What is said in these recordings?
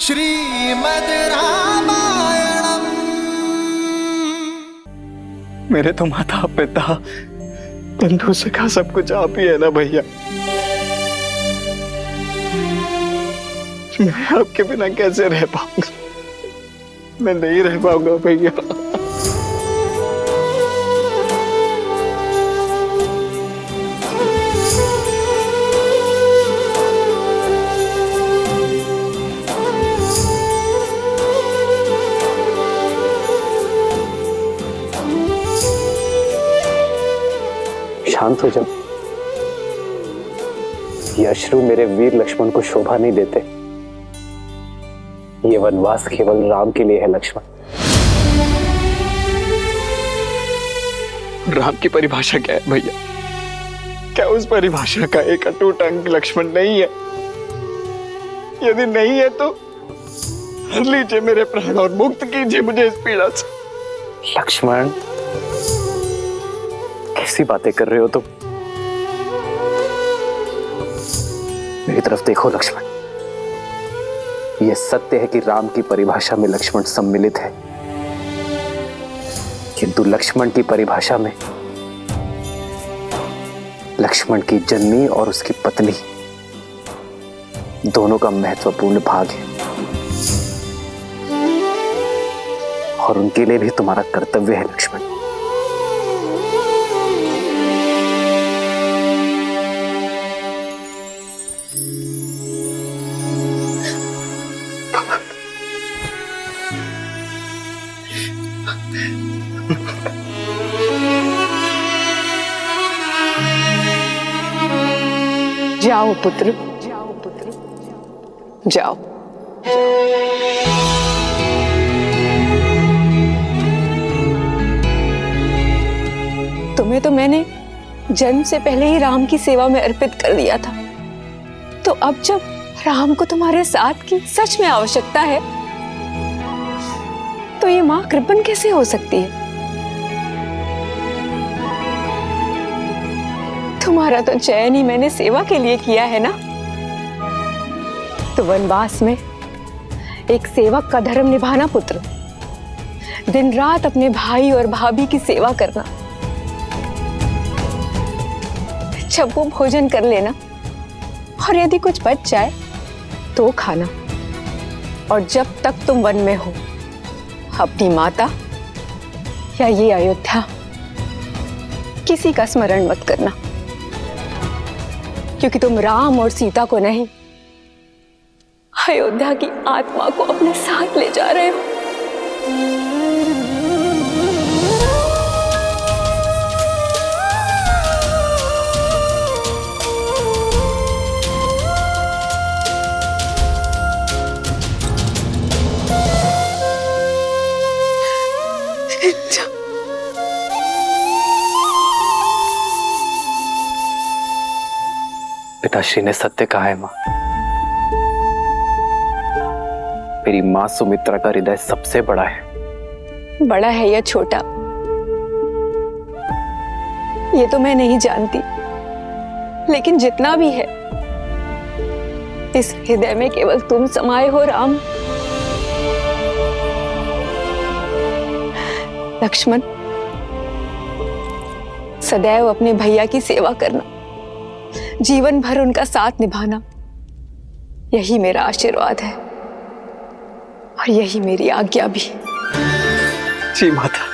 श्रीमद् रामायणम्। मेरे तो माता पिता बंधु सखा सब कुछ आप ही है ना भैया। मैं आपके बिना कैसे रह पाऊंगा? मैं नहीं रह पाऊंगा भैया। शांत हो जाओ। ये अश्रु मेरे वीर लक्ष्मण को शोभा नहीं देते। ये वनवास केवल राम के लिए है लक्ष्मण। राम की परिभाषा क्या है भैया? क्या उस परिभाषा का एक अटूट अंग लक्ष्मण नहीं है? यदि नहीं है तो हर लीजिए मेरे प्राण और मुक्त कीजिए मुझे इस पीड़ा से। लक्ष्मण, कैसी बातें कर रहे हो तुम? मेरी तरफ देखो लक्ष्मण। यह सत्य है कि राम की परिभाषा में लक्ष्मण सम्मिलित है, किंतु लक्ष्मण की परिभाषा में लक्ष्मण की जननी और उसकी पत्नी दोनों का महत्वपूर्ण भाग है, और उनके लिए भी तुम्हारा कर्तव्य है लक्ष्मण। जाओ पुत्र, जाओ। तुम्हें तो मैंने जन्म से पहले ही राम की सेवा में अर्पित कर दिया था, तो अब जब राम को तुम्हारे साथ की सच में आवश्यकता है, तो ये मां कृपण कैसे हो सकती है? तुम्हारा तो चयन ही मैंने सेवा के लिए किया है ना। तो वनवास में एक सेवक का धर्म निभाना पुत्र, दिन रात अपने भाई और भाभी की सेवा करना, जब वो भोजन कर लेना और यदि कुछ बच जाए तो खाना, और जब तक तुम वन में हो अपनी माता या ये अयोध्या किसी का स्मरण मत करना, क्योंकि तुम राम और सीता को नहीं, अयोध्या की आत्मा को अपने साथ ले जा रहे हो। पिताश्री ने सत्य कहा है मां। मेरी मां सुमित्रा का हृदय सबसे बड़ा है। बड़ा है या छोटा ये तो मैं नहीं जानती, लेकिन जितना भी है, इस हृदय में केवल तुम समाये हो राम। लक्ष्मण, सदैव अपने भैया की सेवा करना, जीवन भर उनका साथ निभाना, यही मेरा आशीर्वाद है और यही मेरी आज्ञा भी। जी माता।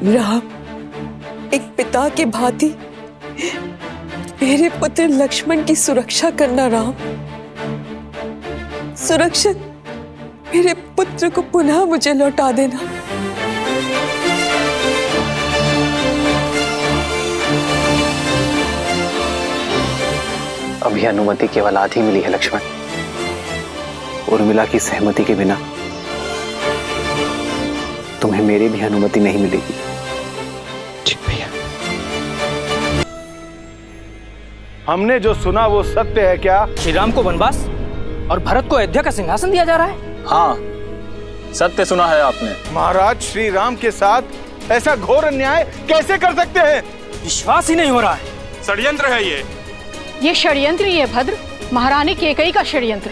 राम, एक पिता के भांति मेरे पुत्र लक्ष्मण की सुरक्षा करना राम। सुरक्षित मेरे पुत्र को पुनः मुझे लौटा देना। अभी अनुमति केवल आधी मिली है लक्ष्मण। उर्मिला की सहमति के बिना तुम्हें मेरी भी अनुमति नहीं मिलेगी। जी भैया। हमने जो सुना वो सत्य है क्या? श्री राम को वनवास और भरत को अयोध्या का सिंहासन दिया जा रहा है? हाँ, सत्य सुना है आपने। महाराज श्री राम के साथ ऐसा घोर अन्याय कैसे कर सकते हैं? विश्वास ही नहीं हो रहा है। षड्यंत्र है ये षड्यंत्र ही है भद्र, महारानी केकई का षड्यंत्र।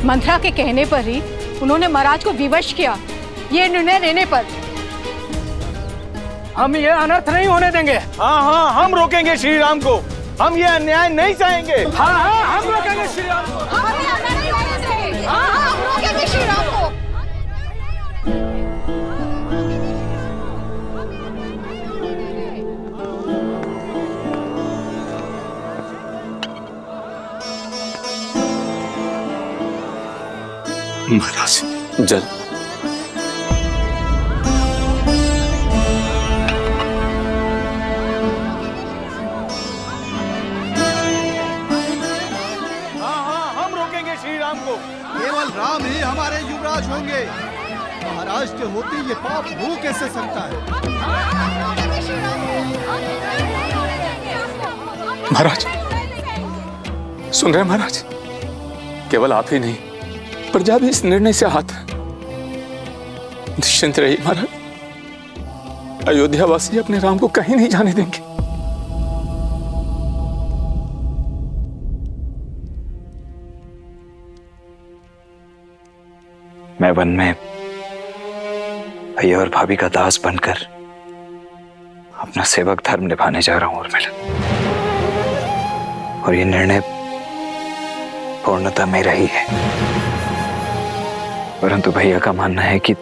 मंत्रा के कहने पर ही उन्होंने महाराज को विवश किया। ये निर्णय लेने पर हम ये अनर्थ नहीं होने देंगे। हाँ हाँ, हम रोकेंगे श्री राम को। हम ये अन्याय नहीं सहेंगे। हाँ हाँ, हम रोकेंगे श्री राम को। महाराज, जल। केवल राम ही हमारे युवराज होंगे। महाराज के होते ये पाप हो कैसे सकता है? महाराज, सुन रहे हैं महाराज? केवल आप ही नहीं, प्रजा भी इस निर्णय से आहत है। निश्चिंत रहिए महाराज, अयोध्यावासी अपने राम को कहीं नहीं जाने देंगे। मैं वन में भैया और भाभी का दास बनकर अपना सेवक धर्म निभाने जा रहा हूं उर्मिला, और ये निर्णय पूर्णतः मेरा ही है। परंतु भैया का मानना है कि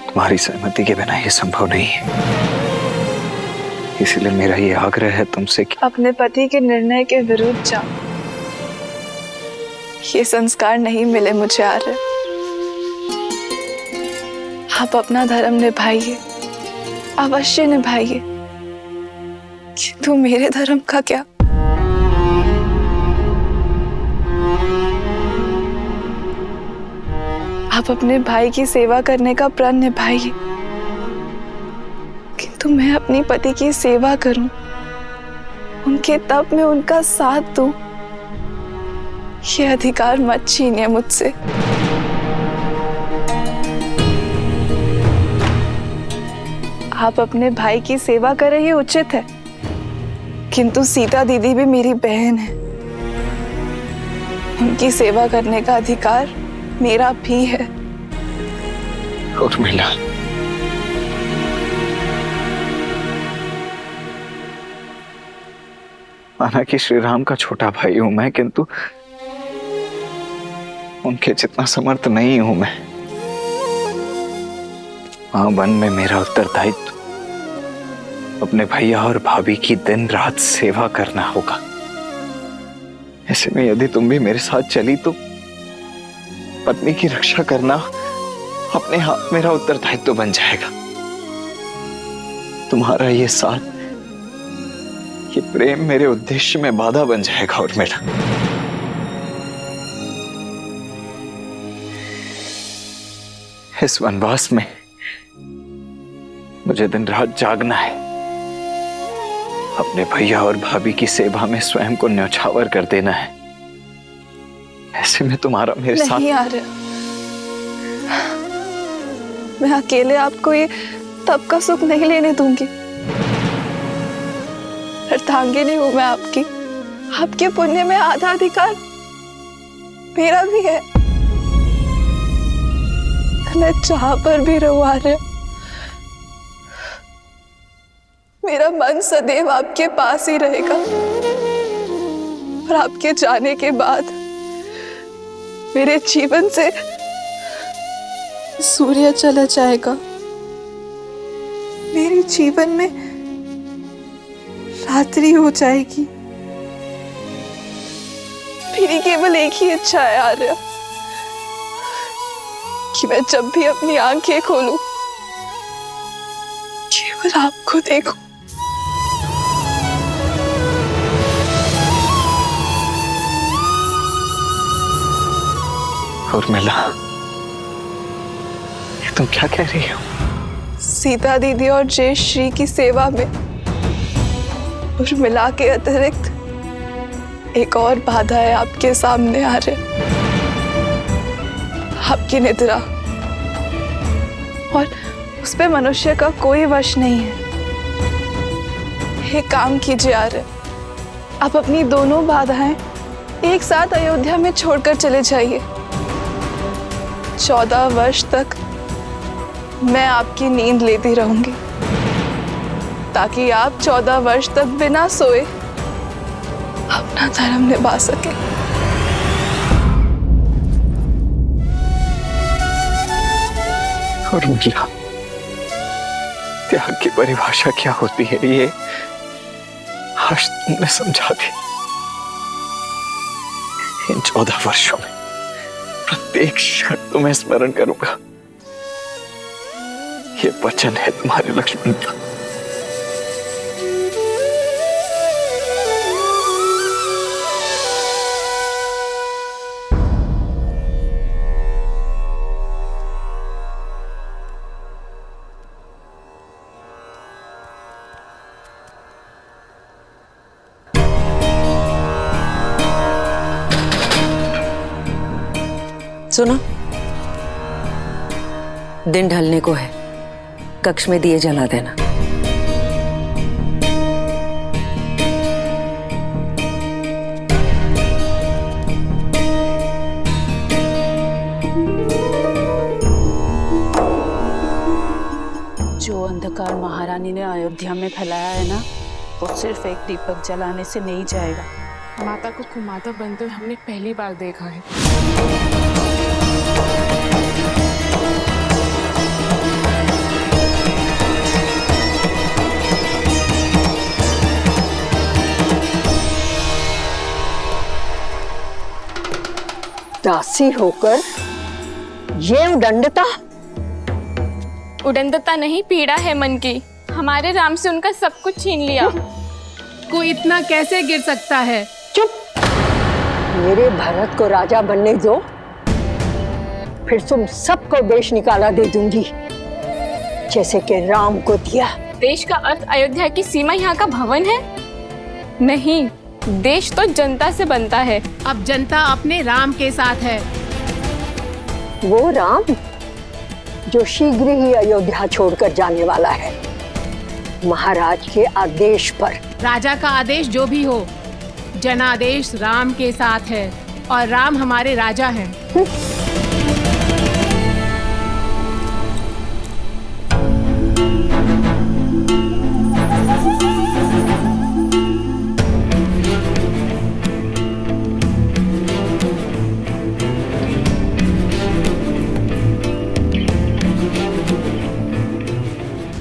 तुम्हारी सहमति के बिना ये संभव नहीं है। इसलिए मेरा ये आग्रह है तुमसे कि अपने पति के निर्णय के विरुद्ध जाओ। ये संस्कार नहीं मिले मुझे आर्य। आप अपना धर्म निभाइए, अवश्य निभाइए, किंतु मेरे धर्म का क्या? आप अपने भाई की सेवा करने का प्रण निभाइए, किंतु मैं अपने पति की सेवा करूं, उनके तप में उनका साथ दूं, ये अधिकार मत छीनिए मुझसे। आप अपने भाई की सेवा करें ये उचित है, किंतु सीता दीदी भी मेरी बहन है। उनकी सेवा करने का अधिकार मेरा भी है। उर्मिला, माना कि श्री राम का छोटा भाई हूं मैं, किंतु उनके जितना समर्थ नहीं हूं मैं। वहां वन में मेरा उत्तरदायित्व अपने भैया और भाभी की दिन रात सेवा करना होगा। ऐसे में यदि तुम भी मेरे साथ चली तो पत्नी की रक्षा करना अपने हाथ मेरा उत्तरदायित्व बन जाएगा। तुम्हारा ये साथ, ये प्रेम मेरे उद्देश्य में बाधा बन जाएगा उर्मिला। इस वनवास में मुझे दिन रात जागना है, अपने भैया और भाभी की सेवा में स्वयं को न्यौछावर कर देना है। ऐसे में तुम्हारा मेरे साथ नहीं आ रहा। मैं अकेले आपको ये तब का सुख नहीं लेने दूंगी। अर्धांगिनी हूं मैं आपकी। आपके पुण्य में आधा अधिकार मेरा भी है। मैं जहां पर भी रहूं आर्य, मेरा मन सदैव आपके पास ही रहेगा। और आपके जाने के बाद मेरे जीवन से सूर्य चला जाएगा। मेरे जीवन में रात्रि हो जाएगी। मेरी केवल एक ही इच्छा है आर्य, कि मैं जब भी अपनी आंखें खोलूं केवल आपको देखूं। उर्मिला, तुम क्या कह रही हो? सीता दीदी और जय श्री की सेवा में उर्मिला के अतिरिक्त एक और बाधा है आपके सामने आ रहे, आपकी निद्रा, और उस पे मनुष्य का कोई वश नहीं है। एक काम कीजिए आर्य, आप अपनी दोनों बाधाएं एक साथ अयोध्या में छोड़कर चले जाइए। 14 वर्ष तक मैं आपकी नींद लेती रहूंगी, ताकि आप 14 वर्ष तक बिना सोए अपना धर्म निभा सके। और उर्मिला, त्याग की परिभाषा क्या होती है ये आज तुमने समझा दी। इन 14 वर्षों में प्रत्येक क्षण तुम्हें स्मरण करूंगा, ये वचन है तुम्हारे लक्ष्मण का। सुनो, दिन ढलने को है, कक्ष में दिए जला देना। जो अंधकार महारानी ने अयोध्या में फैलाया है ना, वो सिर्फ एक दीपक जलाने से नहीं जाएगा। माता को कुमाता बनते हुए हमने पहली बार देखा है। दासी होकर ये उदंडता? उदंडता नहीं, पीड़ा है मन की। हमारे राम से उनका सब कुछ छीन लिया। कोई इतना कैसे गिर सकता है? चुप! मेरे भरत को राजा बनने दो, फिर तुम सबको देश निकाला दे दूंगी, जैसे कि राम को दिया। देश का अर्थ अयोध्या की सीमा यहाँ का भवन है? नहीं, देश तो जनता से बनता है। अब जनता अपने राम के साथ है। वो राम जो शीघ्र ही अयोध्या छोड़कर जाने वाला है, महाराज के आदेश पर। राजा का आदेश जो भी हो, जनादेश राम के साथ है और राम हमारे राजा हैं।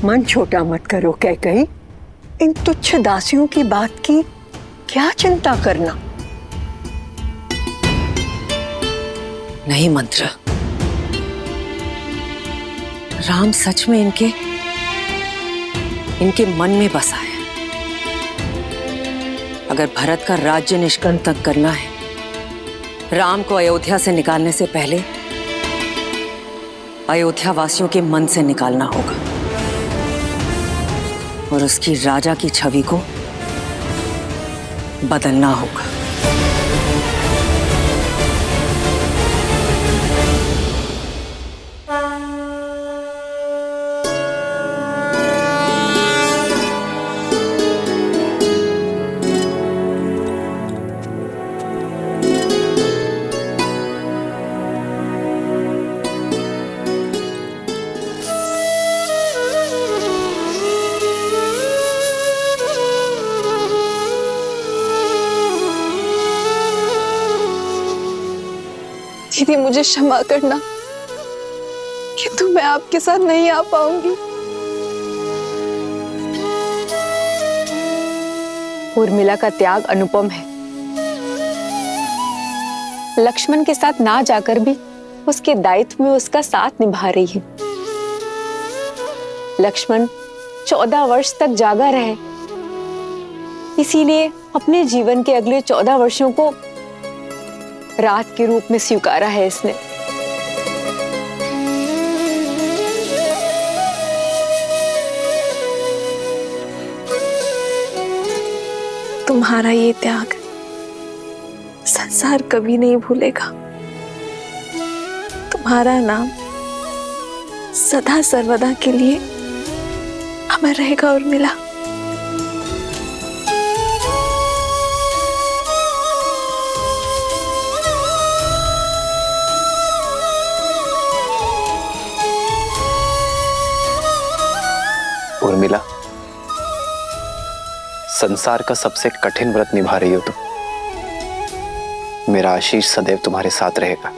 मन छोटा मत करो कैकई, इन तुच्छ दासियों की बात की क्या चिंता करना। नहीं मंत्र, राम सच में इनके मन में बसा है। अगर भरत का राज्य निष्कंटक करना है, राम को अयोध्या से निकालने से पहले अयोध्या वासियों के मन से निकालना होगा और उसकी राजा की छवि को बदलना होगा। दीदी मुझे क्षमा करना, किंतु मैं आपके साथ नहीं आ पाऊंगी। उर्मिला का त्याग अनुपम है। लक्ष्मण के साथ ना जाकर भी उसके दायित्व में उसका साथ निभा रही है। लक्ष्मण 14 वर्ष तक जागा रहे, इसीलिए अपने जीवन के अगले 14 वर्षों को रात के रूप में स्वीकारा है इसने। तुम्हारा ये त्याग संसार कभी नहीं भूलेगा। तुम्हारा नाम सदा सर्वदा के लिए अमर रहेगा उर्मिला। उर्मिला, संसार का सबसे कठिन व्रत निभा रही हो तुम। मेरा आशीष सदैव तुम्हारे साथ रहेगा।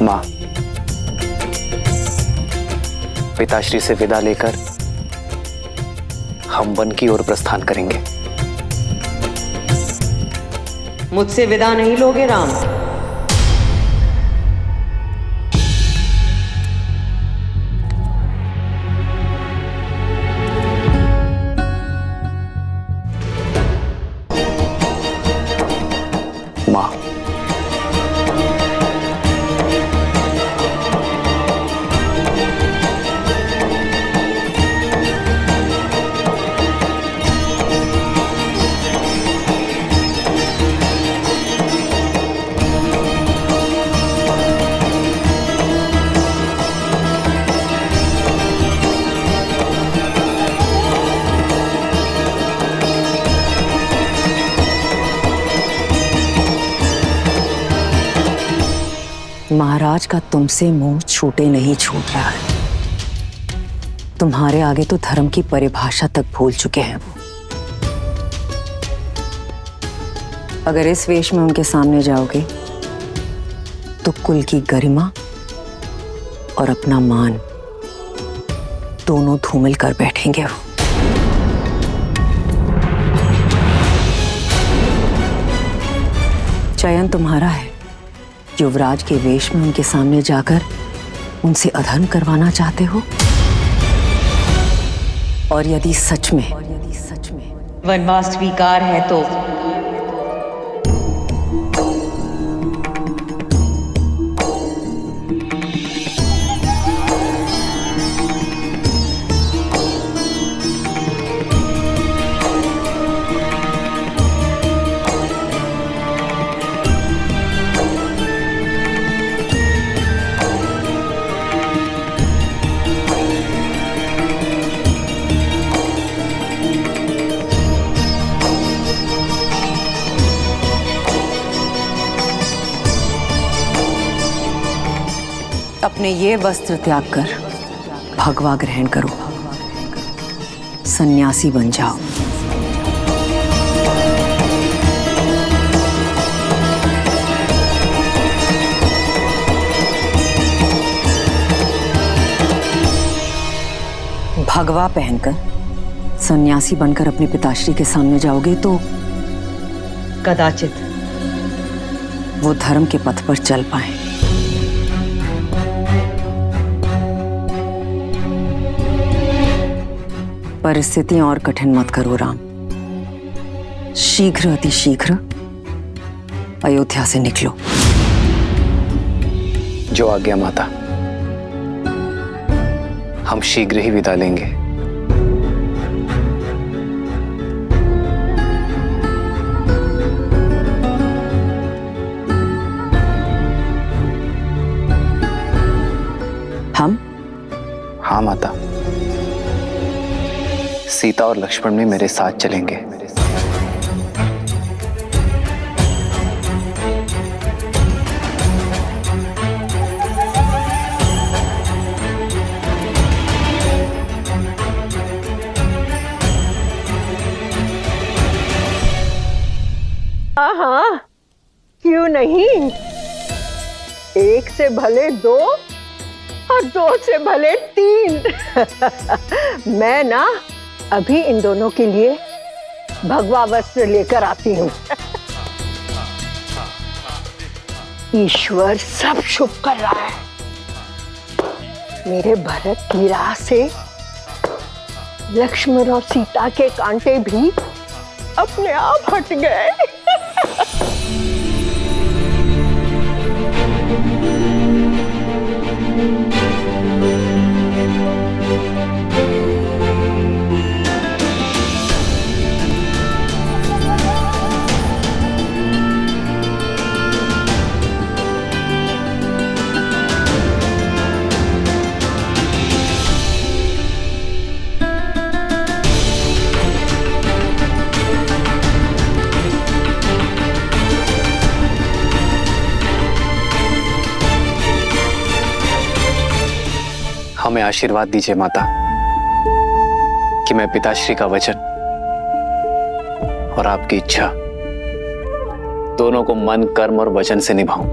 मां, पिताश्री से विदा लेकर हम वन की ओर प्रस्थान करेंगे। मुझसे विदा नहीं लोगे राम? मां, महाराज का तुमसे मुंह छूटे नहीं छूट रहा है। तुम्हारे आगे तो धर्म की परिभाषा तक भूल चुके हैं वो। अगर इस वेश में उनके सामने जाओगे तो कुल की गरिमा और अपना मान दोनों धूमिल कर बैठेंगे वो। चयन तुम्हारा है। युवराज के वेश में उनके सामने जाकर उनसे अधर्म करवाना चाहते हो, और यदि सच में वनवास स्वीकार है तो अपने ये वस्त्र त्याग कर भगवा ग्रहण करो, सन्यासी बन जाओ। भगवा पहनकर सन्यासी बनकर अपने पिताश्री के सामने जाओगे तो कदाचित वो धर्म के पथ पर चल पाए। परिस्थितियां और कठिन मत करो राम। शीघ्र अतिशीघ्र अयोध्या से निकलो। जो आज्ञा माता, हम शीघ्र ही विदा लेंगे। हम? हाँ माता, सीता और लक्ष्मण भी मेरे साथ चलेंगे। नहीं, एक से भले दो और दो से भले तीन। मैं ना अभी इन दोनों के लिए भगवा वस्त्र लेकर आती हूँ। ईश्वर सब शुभ कर रहा है। मेरे भरत की राह से लक्ष्मण और सीता के कांटे भी अपने आप हट गए। हमें आशीर्वाद दीजिए माता कि मैं पिताश्री का वचन और आपकी इच्छा दोनों को मन, कर्म और वचन से निभाऊं।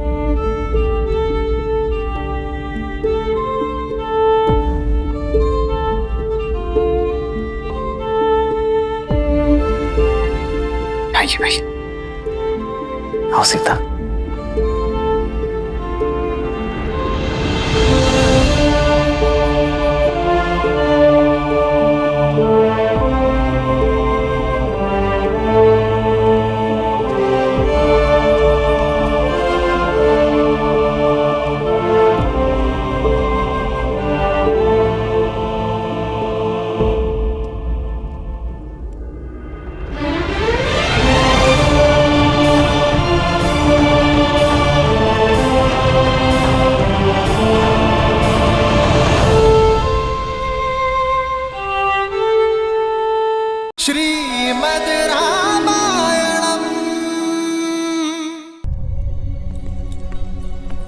आइए भाई, आओ सीता। श्रीमद् रामायणम।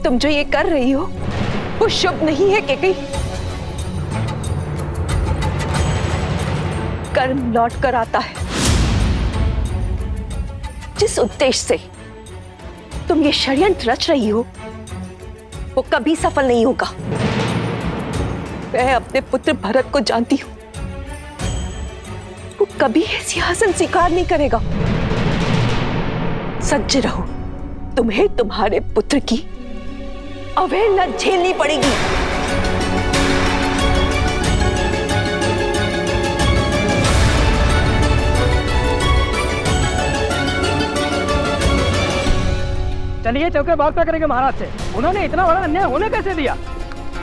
तुम जो ये कर रही हो वो शुभ नहीं है केकई। कर्म लौट कर आता है। जिस उद्देश्य से तुम ये षड्यंत्र रच रही हो वो कभी सफल नहीं होगा। मैं अपने पुत्र भरत को जानती हूं, वो कभी ये सिंहासन स्वीकार नहीं करेगा। सज्ज रहो, तुम्हें तुम्हारे पुत्र की अवहेलना झेलनी पड़ेगी। चलिए चौके वार्ता करेंगे महाराज से। उन्होंने इतना बड़ा अन्याय होने कैसे दिया?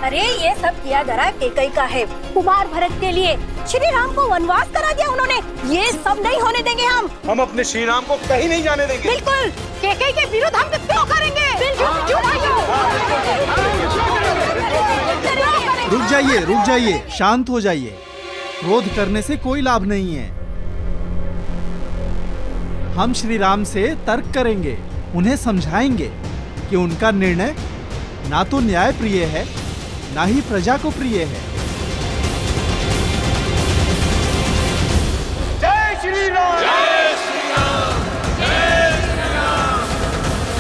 अरे ये सब किया धरा केकई का है। कुमार भरत के लिए श्री राम को वनवास करा दिया उन्होंने। ये सब नहीं होने देंगे हम अपने श्री राम को कहीं नहीं जाने देंगे। बिल्कुल, केकई के विरुद्ध हम क्यों करेंगे? रुक जाइए, शांत हो जाइए। क्रोध करने से कोई लाभ नहीं है। हम श्री राम से तर्क करेंगे, उन्हें समझाएंगे कि उनका निर्णय ना तो न्याय प्रिय है ना ही प्रजा को प्रिय है। जय श्री राम। जय श्री राम। जय श्री राम।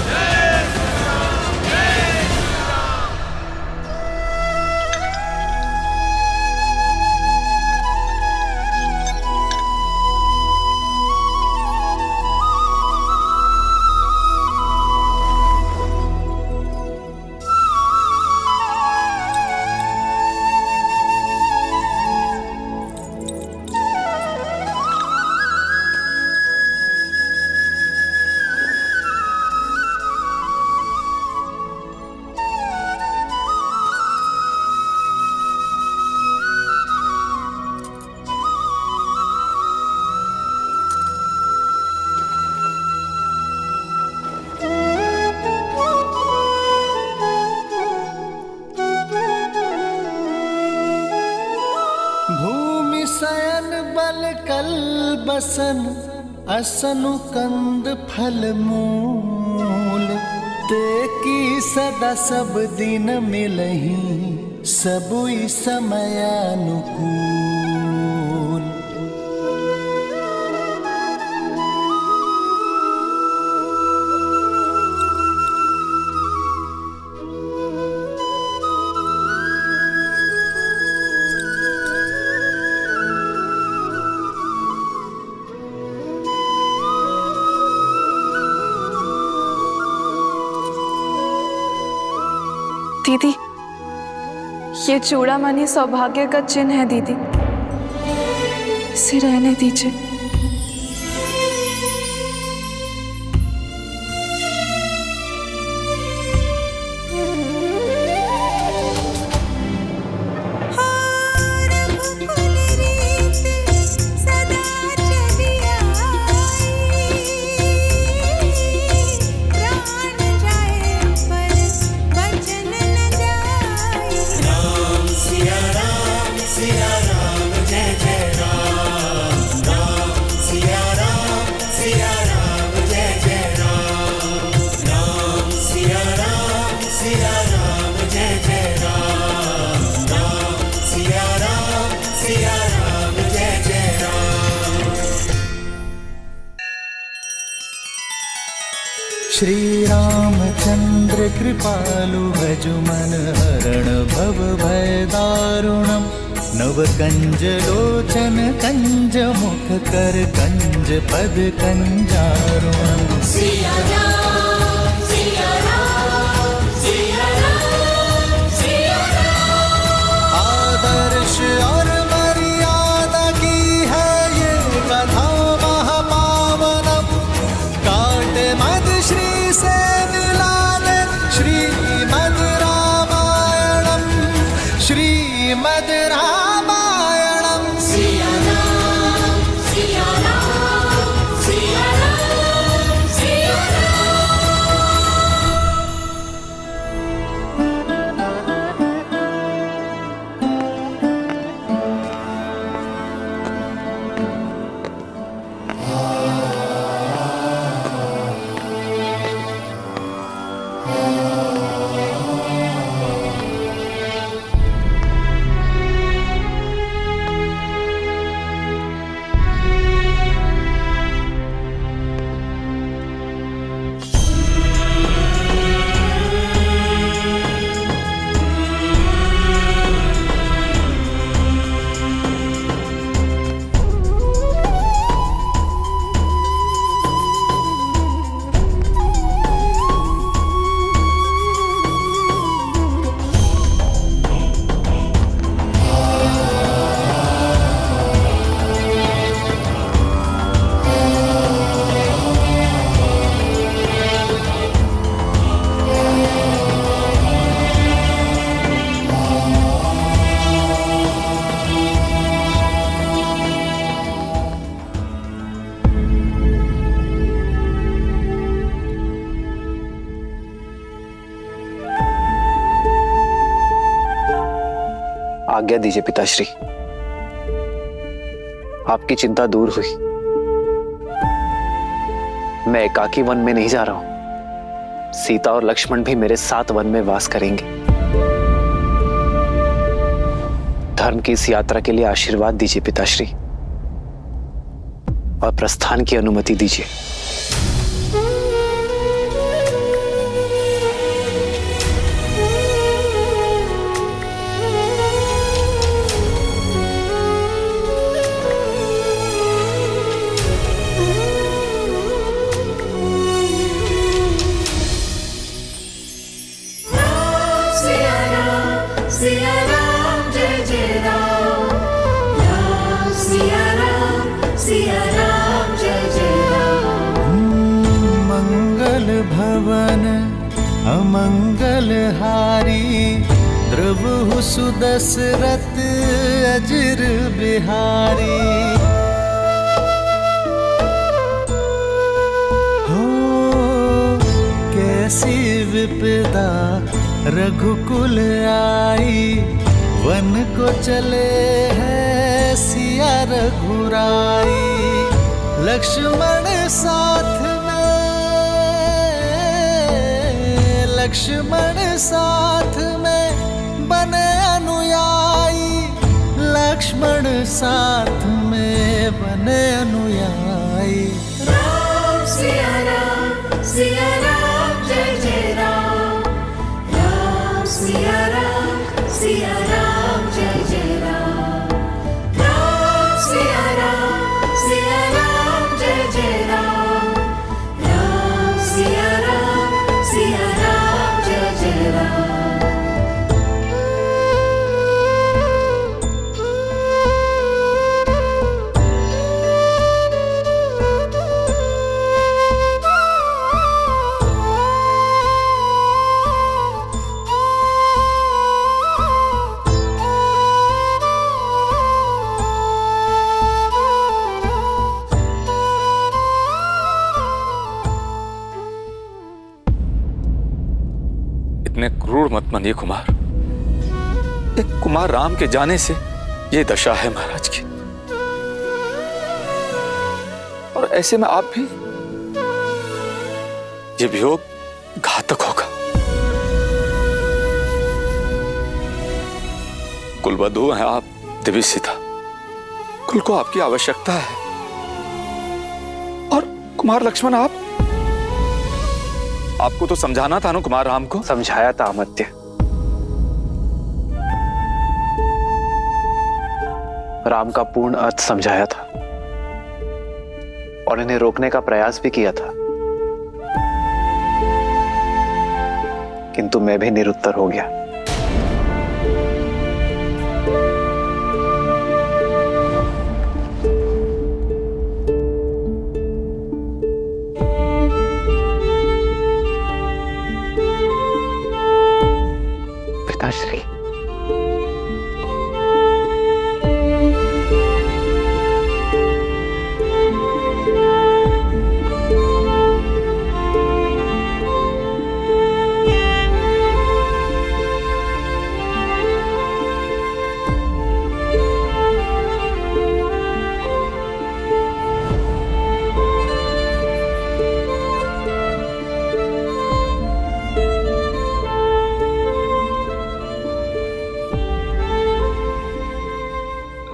जय श्री राम। जय श्री राम। भूमि शयन बल कल बसन असनु कंद फल मूल। ते की सदा सब दिन मिलही सबुई समयानुकूल। दीदी, ये चूड़ामणि सौभाग्य का चिन्ह है दीदी, इसे रहने दीजिए। श्री रामचंद्र कृपालु भजु मन हरण भव भय दारुणम नव कंज लोचन कंज मुख कर कंज पद कंजारुणम। सिया राम सिया राम सिया राम सिया राम। आदर्श और मर्यादा की है ये कथा महापावनम, काट मद श्री से मिला दे श्रीमद् रामायणम श्रीमद् रामायणम। सिया राम सिया राम सिया राम सिया आज्ञा दीजिए पिताश्री, आपकी चिंता दूर हुई। मैं एकाकी वन में नहीं जा रहा हूं, सीता और लक्ष्मण भी मेरे साथ वन में वास करेंगे। धर्म की इस यात्रा के लिए आशीर्वाद दीजिए पिताश्री और प्रस्थान की अनुमति दीजिए। सिया राम जय जय राम, राम सिया राम जय जय राम। मंगल भवन अमंगल हारी, द्रवहु सुदशरथ अजर बिहारी। हो कैसी विपदा रघुकुल आई, वन को चले हैं सिया रघुराई। लक्ष्मण साथ में, लक्ष्मण साथ में बने अनुयायी, लक्ष्मण साथ में बने अनुयायी। राम सिया राम जय जय राम, राम सिया राम जय जय राम, राम सिया राम जय जय राम, राम सिया राम जय जय राम। मानिए कुमार, एक कुमार राम के जाने से ये दशा है महाराज की। और ऐसे में आप भी, ये वियोग घातक होगा। कुलवधु हैं आप दिव्य सीता, कुल को आपकी आवश्यकता है। और कुमार लक्ष्मण, आपको तो समझाना था ना कुमार राम को। समझाया था अमर्त्य, राम का पूर्ण अर्थ समझाया था और इन्हें रोकने का प्रयास भी किया था, किंतु मैं भी निरुत्तर हो गया। पिताश्री,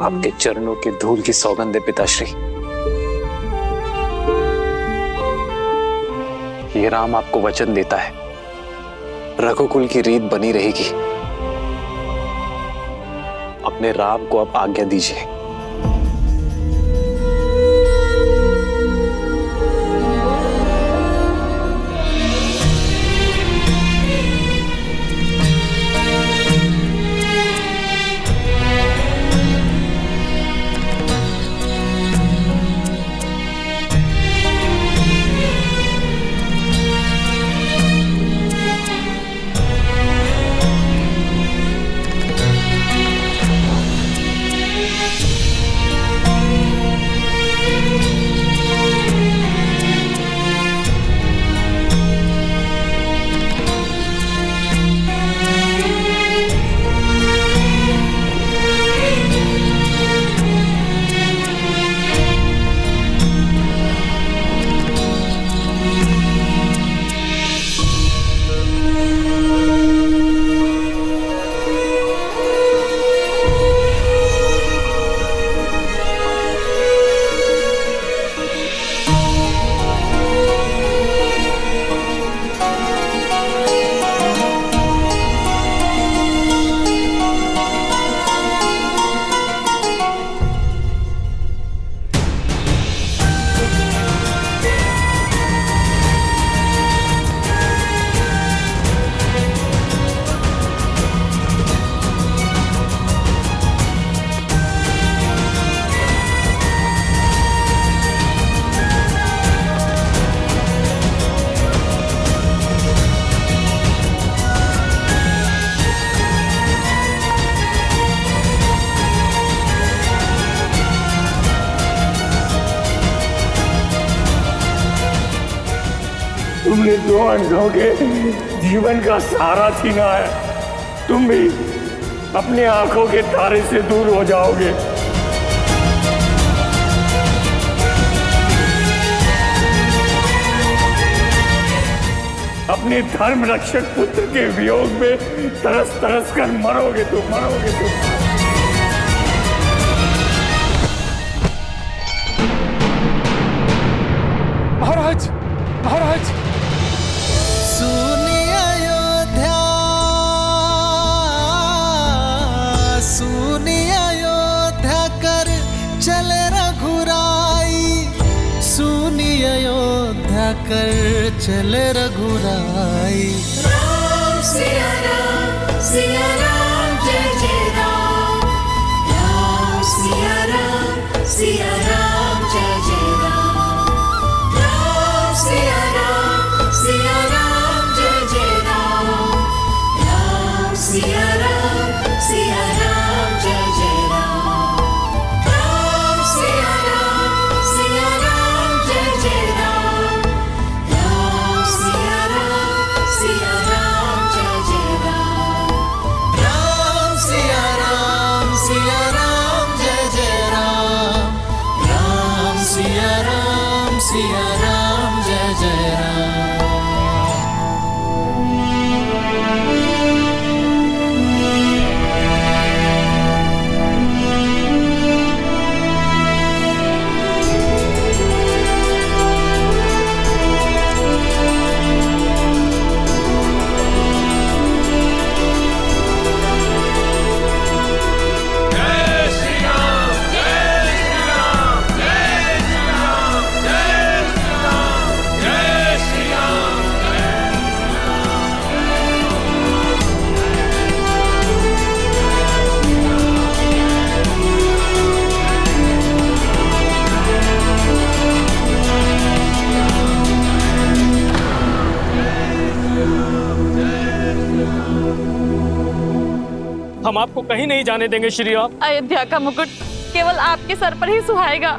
आपके चरणों के धूल की सौगंध है पिताश्री। ये राम आपको वचन देता है, रघुकुल की रीत बनी रहेगी। अपने राम को अब आज्ञा दीजिए। तुमने दो अंधों के जीवन का सहारा छीना है। तुम भी अपने आंखों के तारे से दूर हो जाओगे। अपने धर्म रक्षक पुत्र के वियोग में तरस तरस कर मरोगे तुम। महाराज सुनी अयोध्या कर चले रघुराई। सुनी अयोध्या कर चले रघुराई। राम सिया राम जय जय राम। राम सिया राम जय जय राम। राम सिया राम जय जय राम। राम सिया राम जय जय राम। राम सिया राम जय जय राम। राम सिया राम जय जय राम। सिया राम जय जय राम। हम आपको कहीं नहीं जाने देंगे श्री राम। अयोध्या का मुकुट केवल आपके सर पर ही सुहाएगा।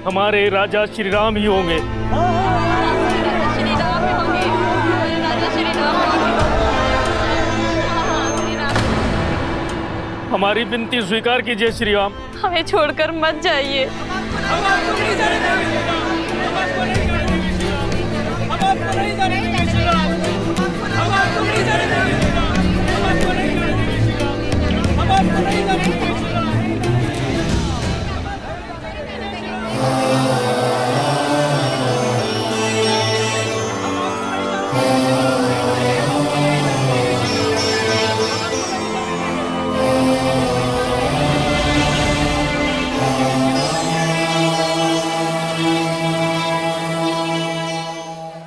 हमारे राजा श्री राम ही होंगे। हमारी विनती स्वीकार कीजिए श्री राम। हमें छोड़कर मत जाइए।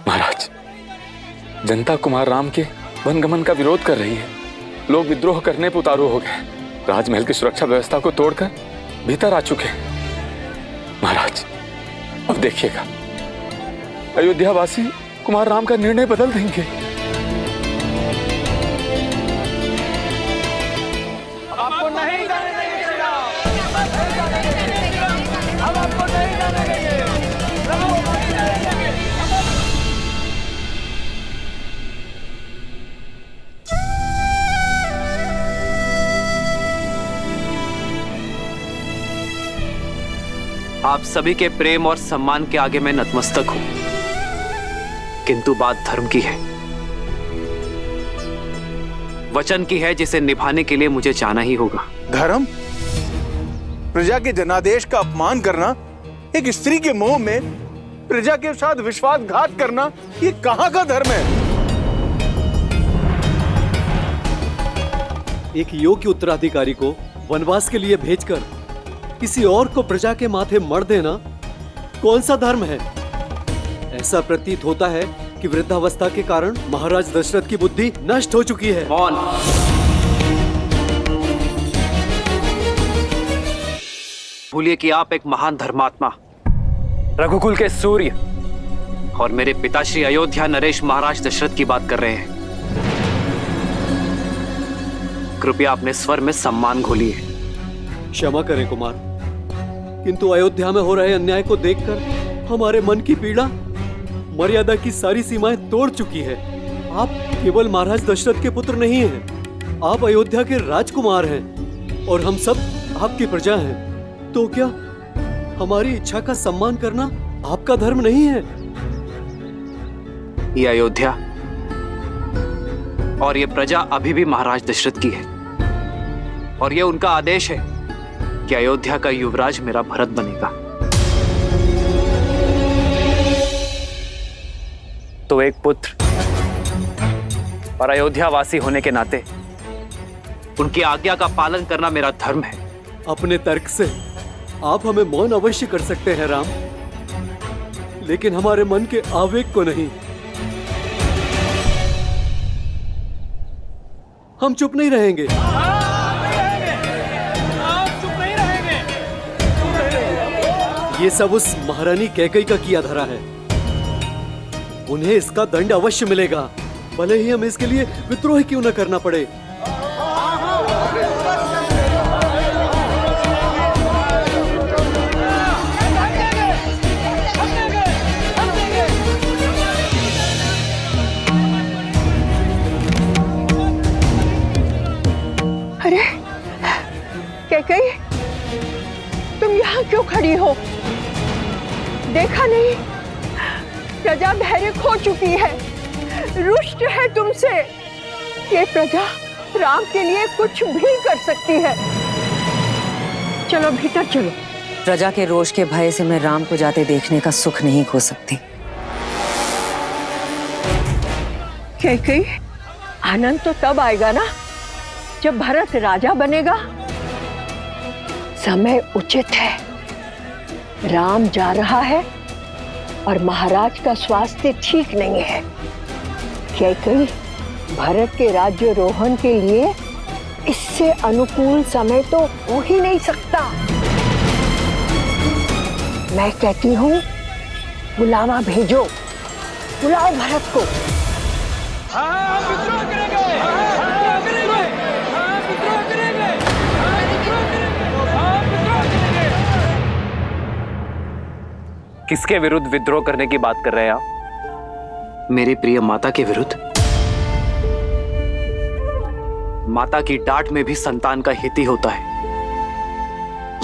महाराज, जनता कुमार राम के वनगमन का विरोध कर रही है। लोग विद्रोह करने पर उतारू हो गए। राजमहल की सुरक्षा व्यवस्था को तोड़कर भीतर आ चुके हैं। महाराज, अब देखिएगा, अयोध्यावासी कुमार राम का निर्णय बदल देंगे। आपको नहीं जाने देंगे श्री राम। हम आपको नहीं जाने देंगे। आप सभी के प्रेम और सम्मान के आगे मैं नतमस्तक हूं, किंतु बात धर्म की है, वचन की है, जिसे निभाने के लिए मुझे जाना ही होगा। धर्म? प्रजा के जनादेश का अपमान करना, एक स्त्री के मोह में प्रजा के साथ विश्वासघात करना, ये कहां का धर्म है? एक योग्य उत्तराधिकारी को वनवास के लिए भेजकर किसी और को प्रजा के माथे मर देना कौन सा धर्म है? ऐसा प्रतीत होता है कि वृद्धावस्था के कारण महाराज दशरथ की बुद्धि नष्ट हो चुकी है। मौन। भूलिए कि आप एक महान धर्मात्मा, रघुकुल के सूर्य और मेरे पिताश्री अयोध्या नरेश महाराज दशरथ की बात कर रहे हैं। कृपया अपने स्वर में सम्मान घोलिए। क्षमा करें कुमार, किंतु अयोध्या में हो रहे अन्याय को देखकर हमारे मन की पीड़ा मर्यादा की सारी सीमाएं तोड़ चुकी है। आप केवल महाराज दशरथ के पुत्र नहीं हैं, आप अयोध्या के राजकुमार हैं और हम सब आपकी प्रजा हैं। तो क्या हमारी इच्छा का सम्मान करना आपका धर्म नहीं है? ये अयोध्या और ये प्रजा अभी भी महाराज दशरथ की है और ये उनका आदेश है कि अयोध्या का युवराज मेरा भरत बनेगा। तो एक पुत्र और अयोध्यावासी होने के नाते उनकी आज्ञा का पालन करना मेरा धर्म है। अपने तर्क से आप हमें मौन अवश्य कर सकते हैं राम, लेकिन हमारे मन के आवेग को नहीं। हम चुप नहीं रहेंगे। ये सब उस महारानी कैकई का किया धरा है, उन्हें इसका दंड अवश्य मिलेगा, भले ही हमें इसके लिए विद्रोह क्यों न करना पड़े। अरे कैकई, तुम यहाँ क्यों खड़ी हो? देखा नहीं, प्रजा धैर्य खो चुकी है, रुष्ट है तुमसे। ये प्रजा राम के लिए कुछ भी कर सकती है। चलो भीतर चलो। प्रजा के रोष के भय से मैं राम को जाते देखने का सुख नहीं खो सकती। कैकेयी, आनंद तो तब आएगा ना जब भरत राजा बनेगा। समय उचित है, राम जा रहा है और महाराज का स्वास्थ्य ठीक नहीं है। कैकेयी, भरत के राज्यारोहण के लिए इससे अनुकूल समय तो हो ही नहीं सकता। मैं कहती हूँ बुलावा भेजो, बुलाओ भरत को। किसके विरुद्ध विद्रोह करने की बात कर रहे हैं आप? मेरी प्रिय माता के विरुद्ध। माता की डांट में भी संतान का हित ही होता है।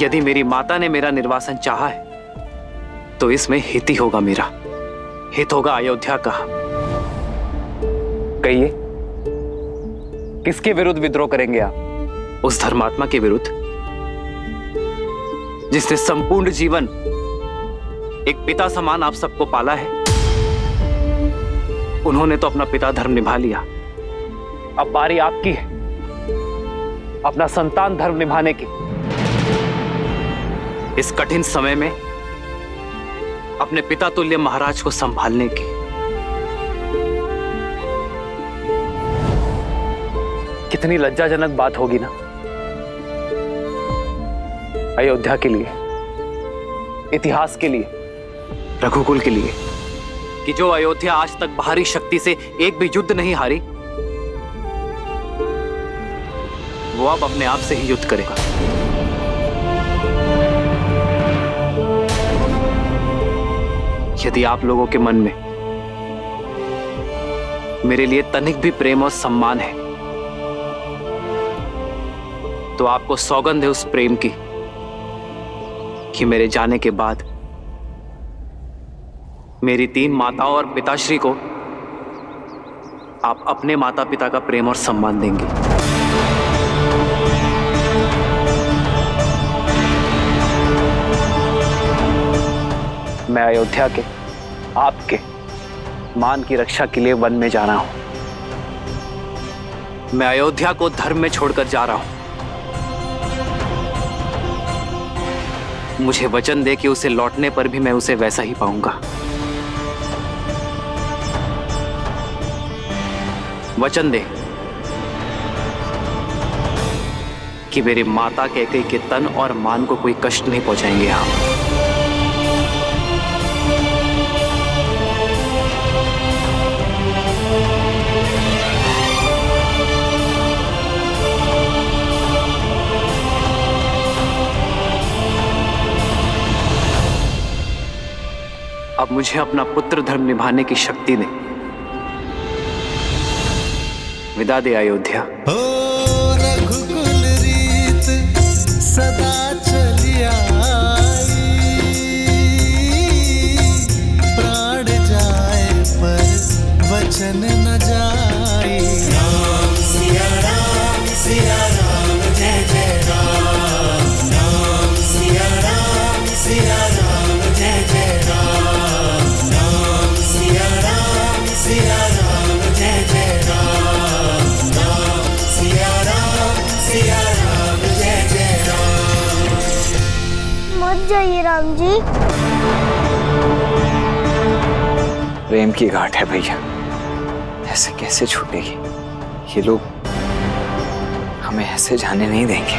यदि मेरी माता ने मेरा निर्वासन चाहा है तो इसमें हित ही होगा, मेरा हित होगा अयोध्या का। कहिए, किसके विरुद्ध विद्रोह करेंगे आप? उस धर्मात्मा के विरुद्ध जिसने संपूर्ण जीवन एक पिता समान आप सबको पाला है। उन्होंने तो अपना पिता धर्म निभा लिया, अब बारी आपकी है अपना संतान धर्म निभाने की। इस कठिन समय में अपने पिता तुल्य महाराज को संभालने की। कितनी लज्जाजनक बात होगी ना अयोध्या के लिए, इतिहास के लिए, रघुकुल के लिए, कि जो अयोध्या आज तक बाहरी शक्ति से एक भी युद्ध नहीं हारी, वो अब अपने आप से ही युद्ध करेगा। यदि आप लोगों के मन में मेरे लिए तनिक भी प्रेम और सम्मान है तो आपको सौगंध है उस प्रेम की कि मेरे जाने के बाद मेरी 3 माताओं और पिताश्री को आप अपने माता पिता का प्रेम और सम्मान देंगे। मैं अयोध्या के, आपके मान की रक्षा के लिए वन में जा रहा हूं। मैं अयोध्या को धर्म में छोड़कर जा रहा हूं। मुझे वचन दे कि उसे लौटने पर भी मैं उसे वैसा ही पाऊंगा। वचन दे कि मेरी माता कैकेयी के तन और मान को कोई कष्ट नहीं पहुंचाएंगे आप। अब मुझे अपना पुत्र धर्म निभाने की शक्ति दे। विदा दे अयोध्या। रघुकुल रीत सदा चली आई, प्राण जाए पर वचन न जाए। राम सिया राम जय जय राम। राम सिया राम जय जय राम। राम सिया राम जय जय राम। राम सिया राम जय जय राम। मत जाइए राम जी। प्रेम की घाट है भैया, ऐसे कैसे छूटेगी? ये लोग हमें ऐसे जाने नहीं देंगे।